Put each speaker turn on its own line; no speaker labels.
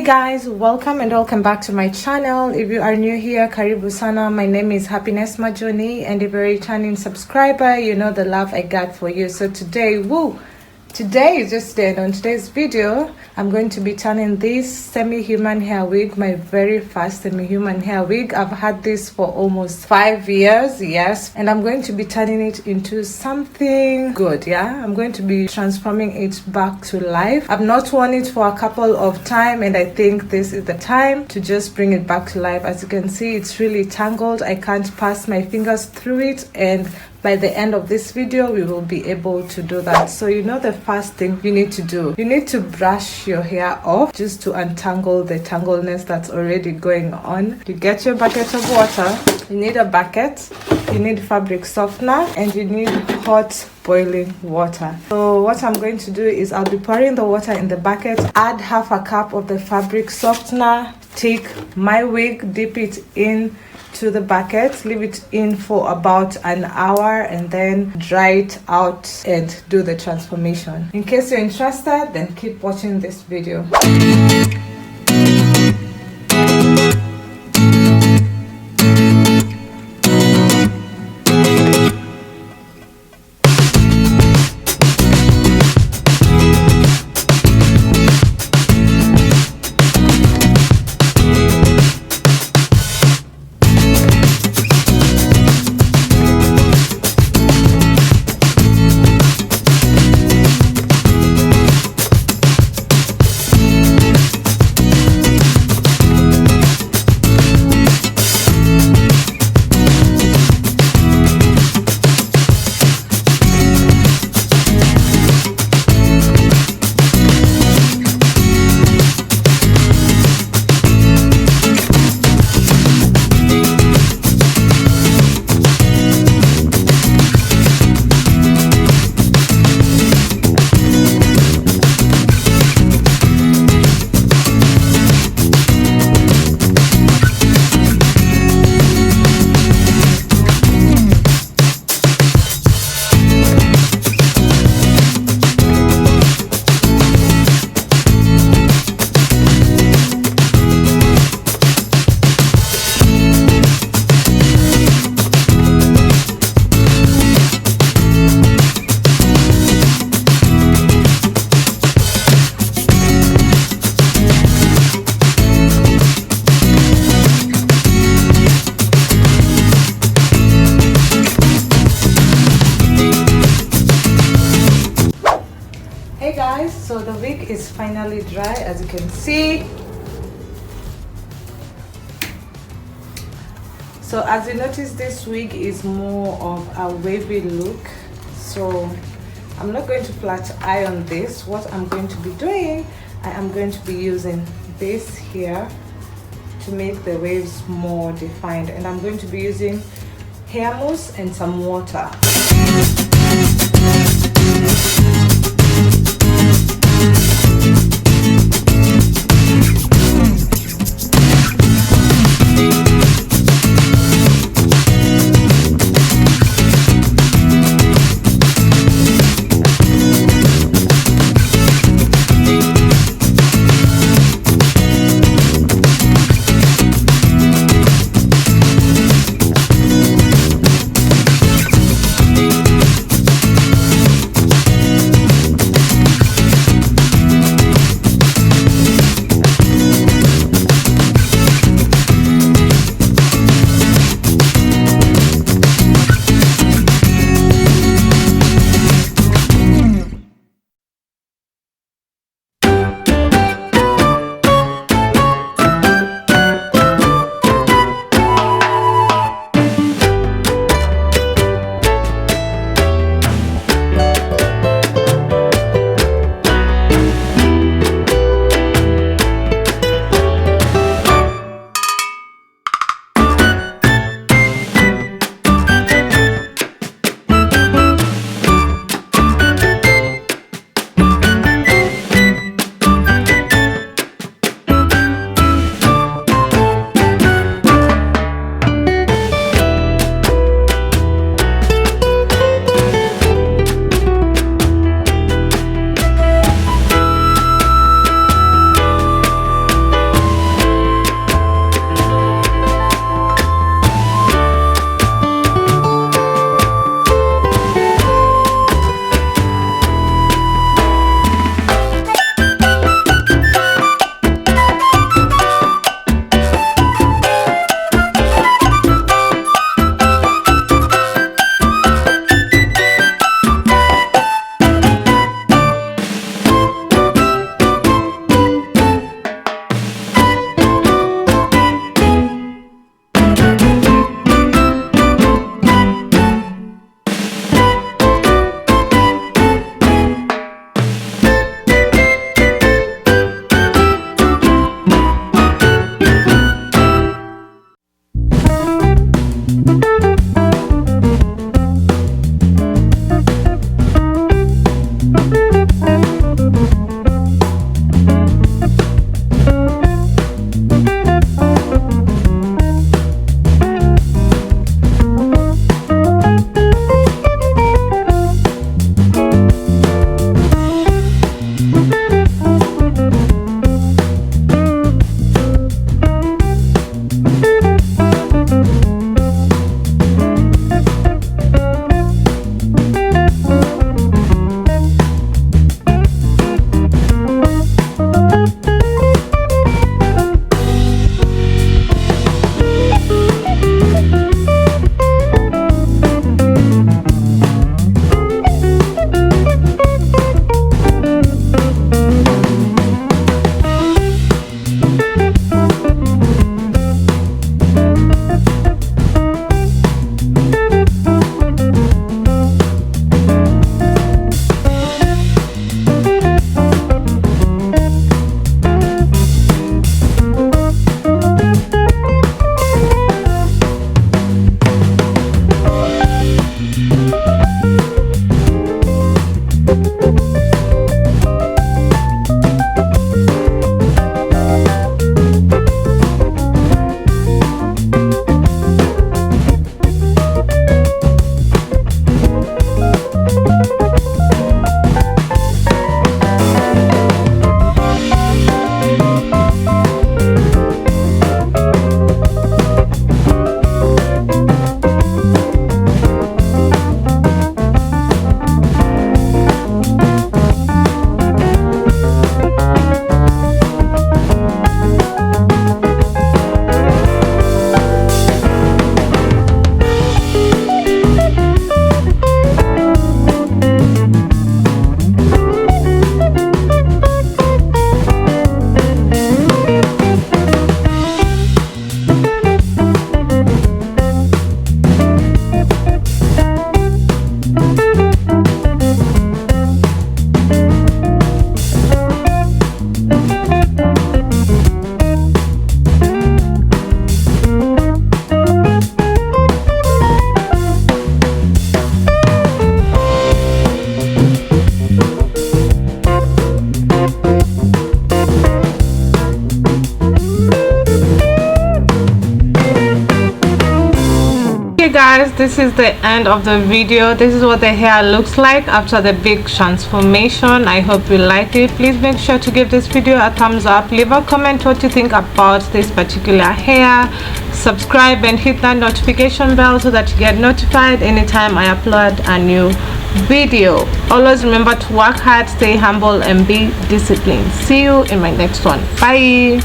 Guys, welcome and welcome back to my channel. If you are new here, karibu sana. My name is Happinessmajoni, and if you're a returning subscriber, you know the love I got for you. So today is just the end. On today's video, I'm going to be turning this semi-human hair wig, my very first semi-human hair wig. I've had this for almost 5 years, yes, and I'm going to be turning it into something good. Yeah, I'm going to be transforming it back to life. I've not worn it for a couple of times, and I think this is the time to just bring it back to life. As you can see, it's really tangled. I can't pass my fingers through it, and by the end of this video we will be able to do that. So you know the first thing you need to do, you need to brush your hair off just to untangle the tangleness that's already going on. You get your bucket of water, you need a bucket, you need fabric softener, and you need hot boiling water. So what I'm going to do is I'll be pouring the water in the bucket, add half a cup of the fabric softener, take my wig, dip it in to the bucket, leave it in for about an hour, and then dry it out and do the transformation. In case you're interested, then keep watching this video. So the wig is finally dry, as you can see. So as you notice, this wig is more of a wavy look, so I'm not going to flat iron this. What I'm going to be doing, I am going to be using this here to make the waves more defined, and I'm going to be using hair mousse and some water. guys, this is the end of the video. This is what the hair looks like after the big transformation. I hope you like it. Please make sure to give this video a thumbs up, leave a comment what you think about this particular hair, subscribe and hit that notification bell so that you get notified anytime I upload a new video. Always remember to work hard, stay humble and be disciplined. See you in my next one. Bye.